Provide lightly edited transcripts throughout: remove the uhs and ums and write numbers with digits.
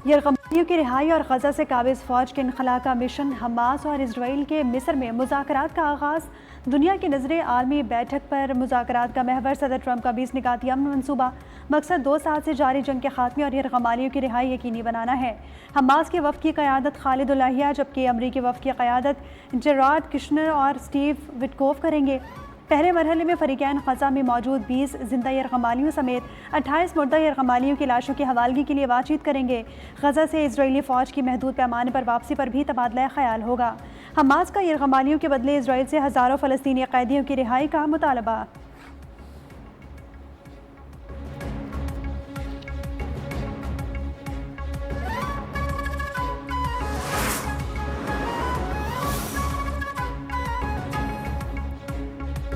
यरगमालियों की रिहाई और गजा से काबिज फौज के इनखला का मिशन, हमास और इसराइल के मिस्र में मुज़ाकरात का आगाज़। दुनिया की नज़रें आर्मी बैठक पर मुज़ाकरात का महवर, सदर ट्रंप का 20 निकाती अमन मनसूबा। मकसद 2 साल से जारी जंग के खात्मे और यरगमालियों की रिहाई यकीनी बनाना है। हमास के वफ़द की क़यादत खालिद उलाहिया, जबकि अमरीकी वफ़द की क़यादत जेराड किशनर और स्टीव विटकोफ करेंगे। पहले मरहले में फ़रीक़ैन ग़ज़ा में मौजूद 20 जिंदा यरगमालियों समेत 28 मुर्दा यरगमालियों की लाशों की हवालगी के लिए बातचीत करेंगे। ग़ज़ा से इजरायली फ़ौज की महदूद पैमाने पर वापसी पर भी तबादला ख्याल होगा। हमास का यरगमालियों के बदले इजराइल से हज़ारों फ़लस्तीनी कैदियों की रिहाई का मुतालबा।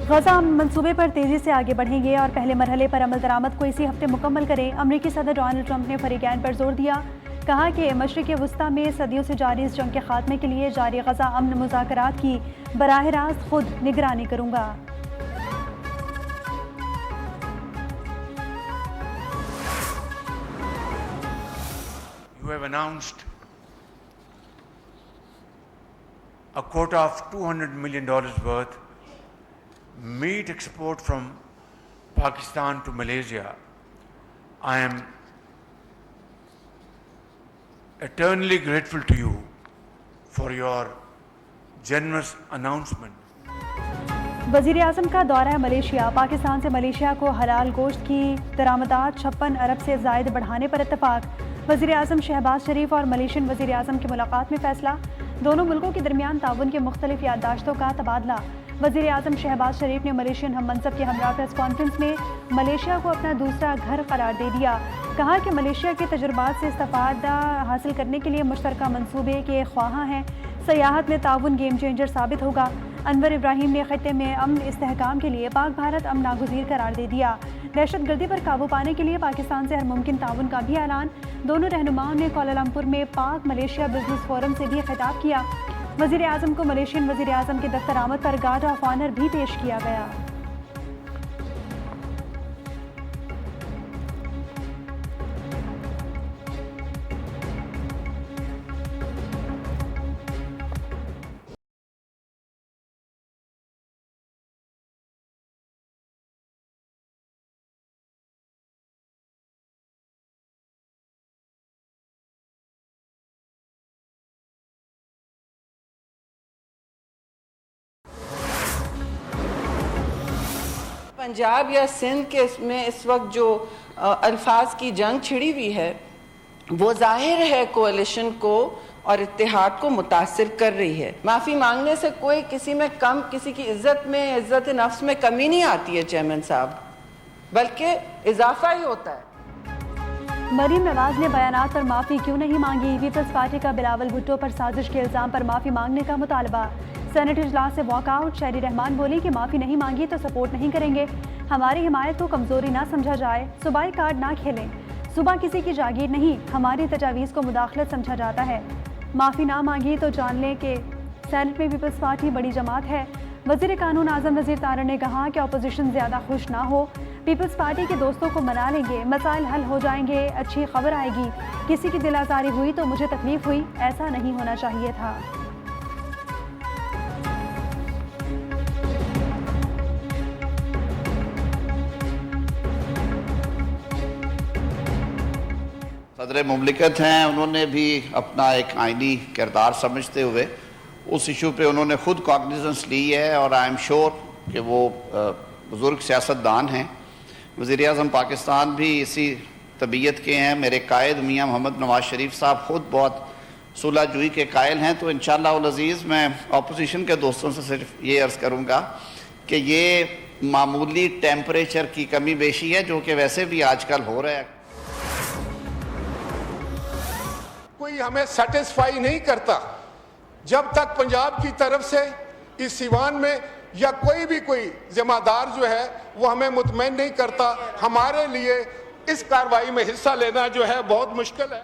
ग़ज़ा मंसूबे पर तेज़ी से आगे बढ़ेंगे और पहले मरहले पर अमल दरामद को इसी हफ्ते मुकम्मल करें। अमरीकी सदर डोनाल्ड ट्रंप ने फ़रीक़ैन पर जोर दिया, कहा कि मशरिक़ वस्ता में सदियों से जारी इस जंग के खात्मे के लिए जारी ग़ज़ा अमन मुज़ाकरात की बराह रास्त खुद निगरानी करूँगा। You have announced a quota of $200 million worth meat export from Pakistan to Malaysia. I am eternally grateful to you for your generous announcement. वज़ीर आज़म का दौरा है मलेशिया। पाकिस्तान से मलेशिया को हलाल गोश्त की दरामदात 56 अरब से ज़ायद बढ़ाने पर इत्तफाक। वज़ीर आज़म शहबाज शरीफ और मलेशियन वज़ीर आज़म की मुलाकात में फ़ैसला। दोनों मुल्कों के दरमियान ताउन के मुख्तलिफ याददाश्तों का तबादला। वज़ीर आज़म शहबाज शरीफ ने मलेशियन हम मनसब के हमरा प्रेस कॉन्फ्रेंस में मलेशिया को अपना दूसरा घर करार दे दिया। कहा कि मलेशिया के तजुर्बात से इस्तिफ़ादा हासिल करने के लिए मुश्तरका मनसूबे के ख्वाहां हैं। सयाहत में ताउन गेम चेंजर साबित होगा। अनवर इब्राहिम ने खित्ते में अमन इस्तेहकाम के लिए पाक भारत अमन नागुज़ीर करार दे दिया। दहशत गर्दी पर काबू पाने के लिए पाकिस्तान से हर मुमकिन ताउन का भी ऐलान। दोनों रहनुमाओं ने कोलालमपुर में पाक मलेशिया बिजनेस फोरम से भी खिताब किया। वज़ीर आज़म को मलेशियन वज़ीर आज़म के दफ्तर आमद पर गार्ड ऑफ ऑनर भी पेश किया गया। पंजाब या सिंध के इसमें इस वक्त जो अल्फाज की जंग छिड़ी हुई है वो जाहिर है कोalition को और इत्तेहाद को मुतासिर कर रही है। माफ़ी मांगने से कोई किसी में कम, किसी की इज्जत में, इज्जत नफ्स में कमी नहीं आती है चेयरमैन साहब, बल्कि इजाफा ही होता है। मरीम नवाज ने बयानात पर माफ़ी क्यों नहीं मांगी। पीपल्स पार्टी का बिलावल भुट्टो पर साजिश के इल्ज़ाम पर माफ़ी मांगने का मुतालबा। सेनेट इजलास से वॉकआउट। शहरी रहमान बोली कि माफ़ी नहीं मांगी तो सपोर्ट नहीं करेंगे। हमारी हिमायत को कमज़ोरी ना समझा जाए। सूबाई कार्ड ना खेलें। सूबा किसी की जागीर नहीं, हमारी तजावीज़ को मुदाखलत समझा जाता है। माफ़ी ना मांगी तो जान लें कि सेनेट में पीपल्स पार्टी बड़ी जमात है। वज़ीर कानून आज़म नज़ीर तारड़ ने कहा कि अपोजिशन ज़्यादा खुश ना हो, पीपल्स पार्टी के दोस्तों को मना लेंगे, मसाइल हल हो जाएंगे, अच्छी खबर आएगी। किसी की दिल आज़ारी हुई तो मुझे तकलीफ हुई, ऐसा नहीं होना चाहिए था। सदर मुमलिकत हैं, उन्होंने भी अपना एक आइनी किरदार समझते हुए उस इशू पे उन्होंने ख़ुद कॉग्निजेंस ली है और आई एम श्योर कि वो बुज़ुर्ग सियासतदान हैं। वज़ीर-ए-आज़म पाकिस्तान भी इसी तबीयत के हैं। मेरे कायद मियाँ मोहम्मद नवाज शरीफ साहब ख़ुद बहुत सुलह जुई के कायल हैं। तो इंशाअल्लाह उल अज़ीज़ मैं अपोजिशन के दोस्तों से सिर्फ ये अर्ज़ करूँगा कि ये मामूली टेम्परेचर की कमी बेशी है जो कि वैसे भी आजकल हो रहा है। कोई हमें सेटिस्फाई नहीं करता जब तक पंजाब की तरफ से इस सिवान में या कोई जिम्मेदार जो है वो हमें मुतमईन नहीं करता। हमारे लिए इस कार्रवाई में हिस्सा लेना जो है बहुत मुश्किल है।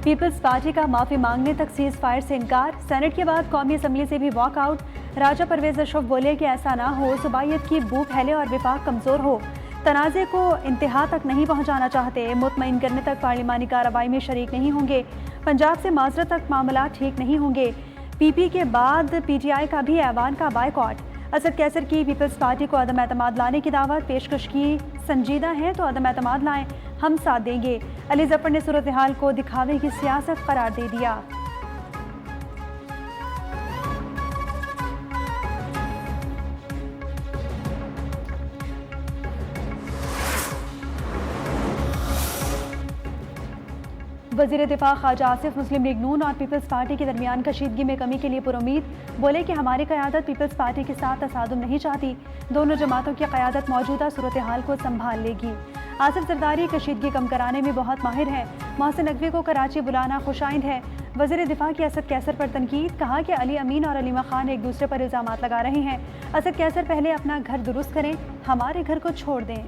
पीपल्स पार्टी का माफी मांगने तक सीज फायर से इनकार। सेनेट के बाद कौमी असम्बली से भी वॉकआउट। राजा परवेज अशरफ बोले कि ऐसा ना हो, सुबाइयत की बू फैले और विफाक कमजोर हो। तनाज़े को इंतहा तक नहीं पहुँचाना चाहते, मुतमईन करने तक पार्लिमानी कार्रवाई में शरीक नहीं होंगे, पंजाब से माजरत तक मामला ठीक नहीं होंगे। PP के बाद PTI का भी ऐवान का बायकॉट। असद कैसर की पीपल्स पार्टी को अदम एतमाद लाने की दावत, पेशकश की संजीदा है तो अदम एतमाद लाएं, हम साथ देंगे। अली जफर ने सूरत हाल को दिखावे की सियासत करार दे दिया। वज़ीर दिफा ख्वाजा आसिफ मुस्लिम लीग नून और पीपल्स पार्टी के दरमियान कशीदगी में कमी के लिए पुरुमीद, बोले कि हमारी क़यादत पीपल्स पार्टी के साथ तसादुम नहीं चाहती, दोनों जमातों की क़यादत मौजूदा सूरत हाल को संभाल लेगी। आसिफ जरदारी कशीदगी कम कराने में बहुत माहिर है, मोहसिन नकवी को कराची बुलाना खुशाइंद है। वज़ीर दिफा की असद कैसर पर तनकीद, कहा कि अली अमीन और अलीमा खान एक दूसरे पर इल्ज़ाम लगा रहे हैं। असद कैसर पहले अपना घर दुरुस्त करें, हमारे घर को छोड़ दें।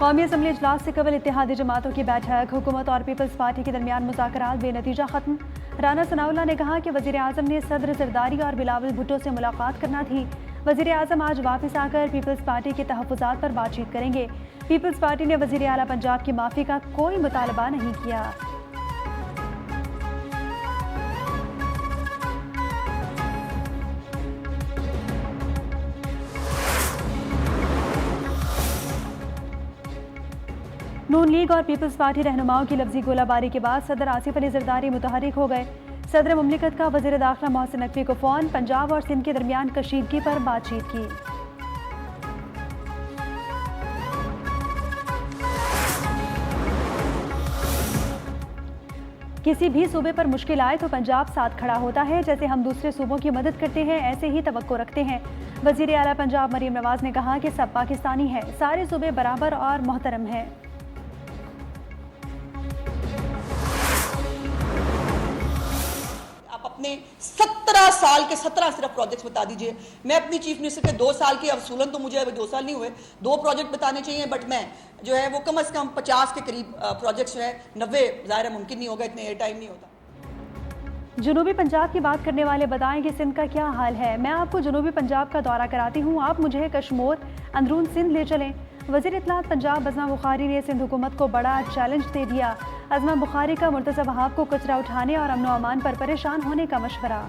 कौमी असम्बली इजलास से कबल इत्तेहादी जमातों की बैठक, हुकूमत और पीपल्स पार्टी के दरमियान मुज़ाकरात बेनतीजा खत्म। राना सनाउल्लाह ने कहा कि वज़ीर आज़म ने सदर जरदारी और बिलावल भुट्टो से मुलाकात करना थी। वज़ीर आज़म आज वापस आकर पीपल्स पार्टी के तहफ़्फ़ुज़ात पर बातचीत करेंगे। पीपल्स पार्टी ने वज़ीर आला पंजाब की माफ़ी का कोई मुतालबा नहीं किया। नून लीग और पीपल्स पार्टी रहनुमाओं की लफ्जी गोलाबारी के बाद सदर आसिफ अली जरदारी मुतहरिक हो गए। सदर मुमलिकत का वज़ीर दाखिला मोहसिन नकवी को फ़ोन, पंजाब और सिंध के दरमियान कशीदगी पर बातचीत की। किसी भी सूबे पर मुश्किल आए तो पंजाब साथ खड़ा होता है, जैसे हम दूसरे सूबों की मदद करते हैं ऐसे ही तवक्को रखते हैं। वज़ीर आला पंजाब मरीम नवाज ने कहा कि सब पाकिस्तानी है, सारे सूबे बराबर और मोहतरम हैं। अपने 17 साल के 17 सिर्फ प्रोजेक्ट्स बता दीजिए। मैं अपनी चीफ मिनिस्टर के 2 साल के अवसूलन तो मुझे अभी 2 साल नहीं हुए, 2 प्रोजेक्ट बताने चाहिए, बट मैं जो है वो कम से कम 50 के करीब प्रोजेक्ट्स जो है, 90 ज़ाहिर मुमकिन नहीं होगा, इतने एयर टाइम नहीं होता। जनूबी पंजाब की बात करने वाले बताएं कि सिंध का क्या हाल है। मैं आपको जनूबी पंजाब का दौरा कराती हूँ, आप मुझे कश्मीर अंदरून सिंध ले चलें। वज़ीर इत्तलात पंजाब अज़मा बुखारी ने सिंध हुकूमत को बड़ा चैलेंज दे दिया। अज़मा बुखारी का मुर्तज़ा वहाब को कचरा उठाने और अमन व अमान पर परेशान होने का मशवरा।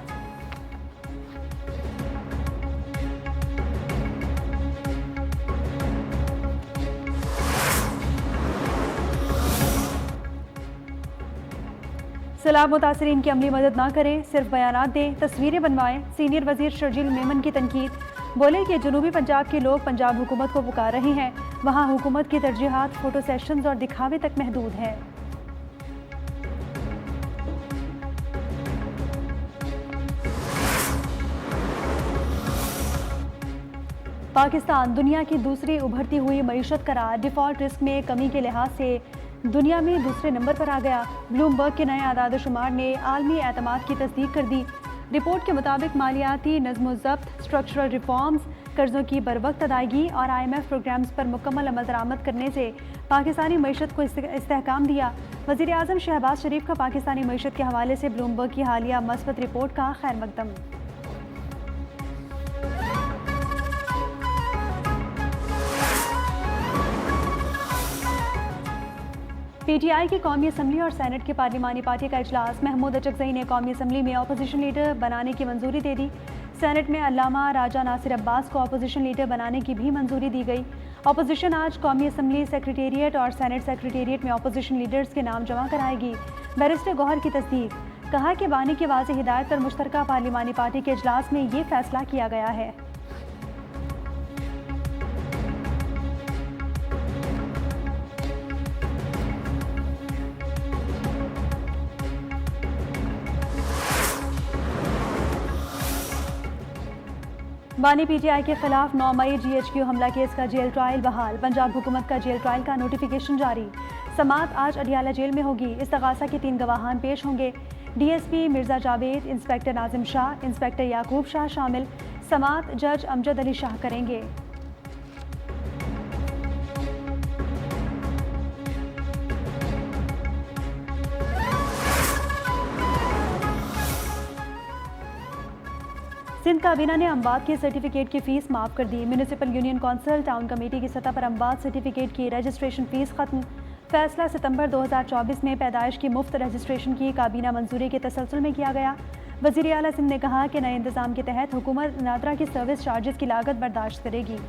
सैलाब मुतासरीन की अमली मदद ना करें, सिर्फ बयानात दें, तस्वीरें बनवाएं। सीनियर वज़ीर शर्जील मेमन की तनकीद, बोले कि जनूबी पंजाब के लोग पंजाब हुकूमत को पुकार रहे हैं, वहाँ हुकूमत की तरजीहात फ़ोटो सेशंस और दिखावे तक महदूद हैं। पाकिस्तान दुनिया की दूसरी उभरती हुई मईशत करार, डिफ़ॉल्ट रिस्क में कमी के लिहाज से दुनिया में दूसरे नंबर पर आ गया। ब्लूमबर्ग के नए आदाद शुमार ने आलमी एतमाद की तस्दीक कर दी। रिपोर्ट के मुताबिक मालियाती नज़्म-ओ-ज़ब्त, स्ट्रक्चरल रिफॉर्म्स, कर्ज़ों की बरवक्त अदायगी और IMF प्रोग्राम्स पर मुकम्मल अमल दरामद करने से पाकिस्तानी मईशत को इस्तेहकाम दिया। वज़ीर आज़म शहबाज शरीफ का पाकिस्तानी मईशत के हवाले से ब्लूमबर्ग की हालिया मस्बत रिपोर्ट का खैर मकदम। PTI की कौमी असम्बली और सेनेट की पार्लिमानी पार्टी का इजलास, महमूद अचकज़ई ने कौमी असम्बली में अपोजिशन लीडर बनाने की मंजूरी दे दी। सेनेट में अल्लामा राजा नासिर अब्बास को अपोजिशन लीडर बनाने की भी मंजूरी दी गई। अपोजिशन आज कौमी असम्बली सेक्रेटेरिएट और सेनेट सेक्रेटेरिएट में अपोजिशन लीडर्स के नाम जमा कराएगी। बैरिस्टर गौहर की तस्दीक, कहा कि बानी की वाज़ेह हिदायत पर मुश्तरका पार्लिमानी पार्टी के इजलास में ये फैसला किया गया है। बानी PTI के खिलाफ 9 मई GHQ हमला केस का जेल ट्रायल बहाल। पंजाब हुकूमत का जेल ट्रायल का नोटिफिकेशन जारी। समाअत आज अडियाला जेल में होगी। इस्तगासा के 3 गवाहान पेश होंगे। DSP Mirza Javed, inspector Nazim Shah, inspector Yaqub Shah शामिल। समाअत जज अमजद अली शाह करेंगे। सिंध काबीना ने अमवात के सर्टिफिकेट की फ़ीस माफ़ कर दी। Municipal union council town committee की सतह पर अमवात सर्टिफिकेट की रजिस्ट्रेशन फ़ीस ख़त्म। फैसला सितंबर 2024 में पैदाइश की मुफ्त रजिस्ट्रेशन की काबीना मंजूरी के तसलसल में किया गया। वज़ीर आला सिंध ने कहा कि नए इंतज़ाम के तहत हुकूमत नादरा की सर्विस चार्जेस की लागत बर्दाश्त करेगी।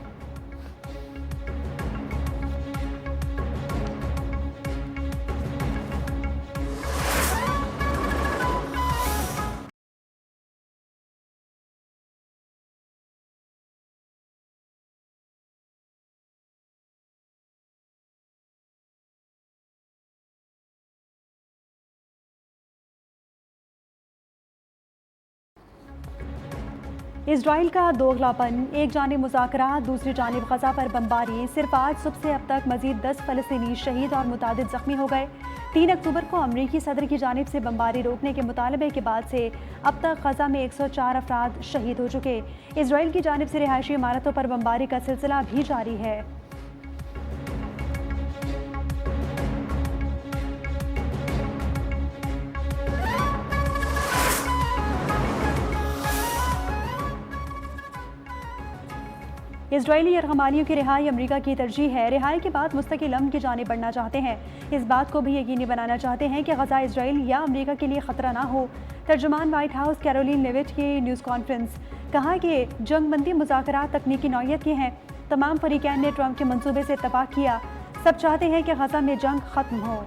इजराइल का दोगलापन, एक जानिब मुज़ाकरात, दूसरी जानिब गज़ा पर बमबारी। सिर्फ आज सुबह से अब तक मज़ीद 10 फ़लस्तीनी शहीद और मुतादिद ज़ख्मी हो गए। 3 अक्टूबर को अमरीकी सदर की जानिब से बमबारी रोकने के मुतालबे के बाद से अब तक गज़ा में 104 अफराद शहीद हो चुके। इजराइल की जानिब से रिहायशी इमारतों पर बमबारी का सिलसिला भी जारी है। इजरायली यरगमालियों की रिहाई अमेरिका की तरजीह है। रिहाई के बाद मुस्तकिल अमन की जानिब बढ़ना चाहते हैं। इस बात को भी यकीनी बनाना चाहते हैं कि गज़ा इजराइल या अमेरिका के लिए ख़तरा ना हो। तर्जुमान वाइट हाउस कैरोलिन लेविट की न्यूज़ कॉन्फ्रेंस, कहा कि जंगबंदी मुज़ाकरात तकनीकी नौइयत के हैं। तमाम फरीकैन ने ट्रंप के मंसूबे से इत्तफाक किया। सब चाहते हैं कि गज़ा में जंग ख़त्म हो।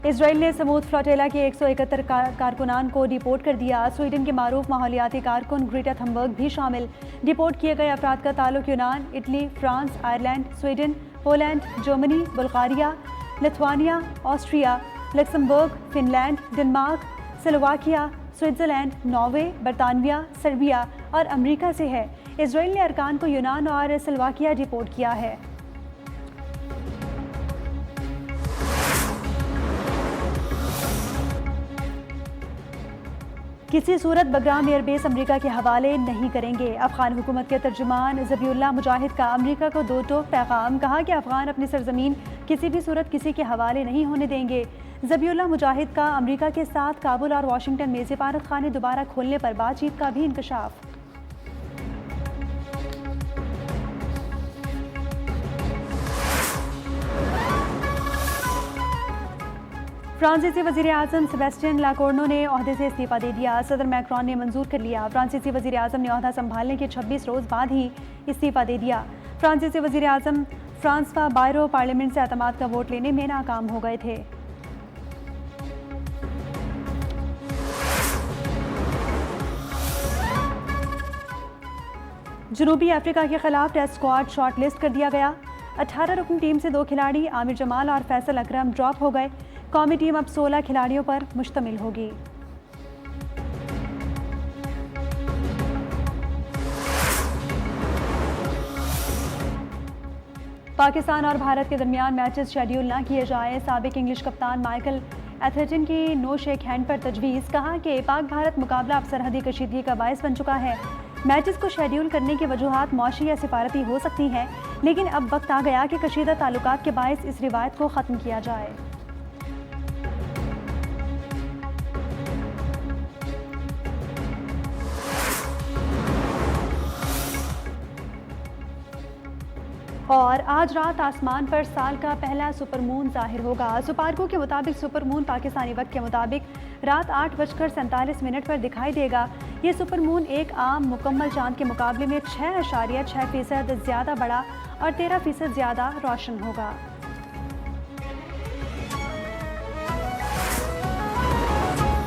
इजराइल ने समूद फ्लोटेला के 171 कारकुनान को डिपोर्ट कर दिया। स्वीडन के मारूफ माहौलियाती कारकुन ग्रेटा थनबर्ग भी शामिल। डिपोर्ट किए गए अफराद का ताल्लुक यूनान, Italy, France, Ireland, Sweden, Poland, Germany, Bulgaria, Lithuania, Austria, Luxembourg, Finland, Denmark, Slovakia, Switzerland, Norway, बरतानिया, सर्बिया और अमेरिका से है। इजराइल ने अरकान को यूनान और स्लोवाकिया डिपोर्ट किया है। किसी सूरत बगराम एयरबेस अमेरिका के हवाले नहीं करेंगे। अफगान हुकूमत के तर्जुमान ज़बीउल्लाह मुजाहिद का अमेरिका को दो टोक पैगाम, कहा कि अफगान अपनी सरजमीन किसी भी सूरत किसी के हवाले नहीं होने देंगे। ज़बीउल्लाह मुजाहिद का अमेरिका के साथ काबुल और वाशिंगटन में सिफारत खाने दोबारा खोलने पर बातचीत का भी इंकशाफ। फ्रांसीसी वज़ीर आज़म सेबेस्टियन लाकोर्नो ने ओहदे से इस्तीफ़ा दे दिया। सदर मैक्रोन ने मंजूर कर लिया। फ्रांसीसी वज़ीर आज़म ने ओहदा संभालने के 26 रोज़ बाद ही इस्तीफ़ा दे दिया। फ्रांसीसी वज़ीर आज़म फ्रांसवा बायरो पार्लियामेंट से एतमाद का वोट लेने में नाकाम हो गए थे। जनूबी अफ्रीका के खिलाफ टेस्ट स्क्वाड शॉर्ट लिस्ट कर दिया गया। 18 रुकन टीम से 2 खिलाड़ी आमिर जमाल और फैसल अकरम ड्रॉप हो गए। कौमी टीम अब 16 खिलाड़ियों पर मुश्तमिल होगी। पाकिस्तान और भारत के दरमियान मैचेस शेड्यूल न किए जाए। साबिक इंग्लिश कप्तान माइकल एथरटन की नो शेक हैंड पर तजवीज़, कहा कि पाक भारत मुकाबला अब सरहदी कशीदगी का बायस बन चुका है। मैचेस को शेड्यूल करने की वजूहात मौशी या सिफारती हो सकती हैं, लेकिन अब वक्त आ गया कि कशीदा ताल्लुकात के बायस इस रिवायत को ख़त्म किया जाए। और आज रात आसमान पर साल का पहला सुपरमून जाहिर होगा। सुपारको के मुताबिक सुपरमून पाकिस्तानी वक्त के मुताबिक रात 8:47 पर दिखाई देगा। ये सुपरमून एक आम मुकम्मल चांद के मुकाबले में 6.6% ज़्यादा बड़ा और 13% ज़्यादा रोशन होगा।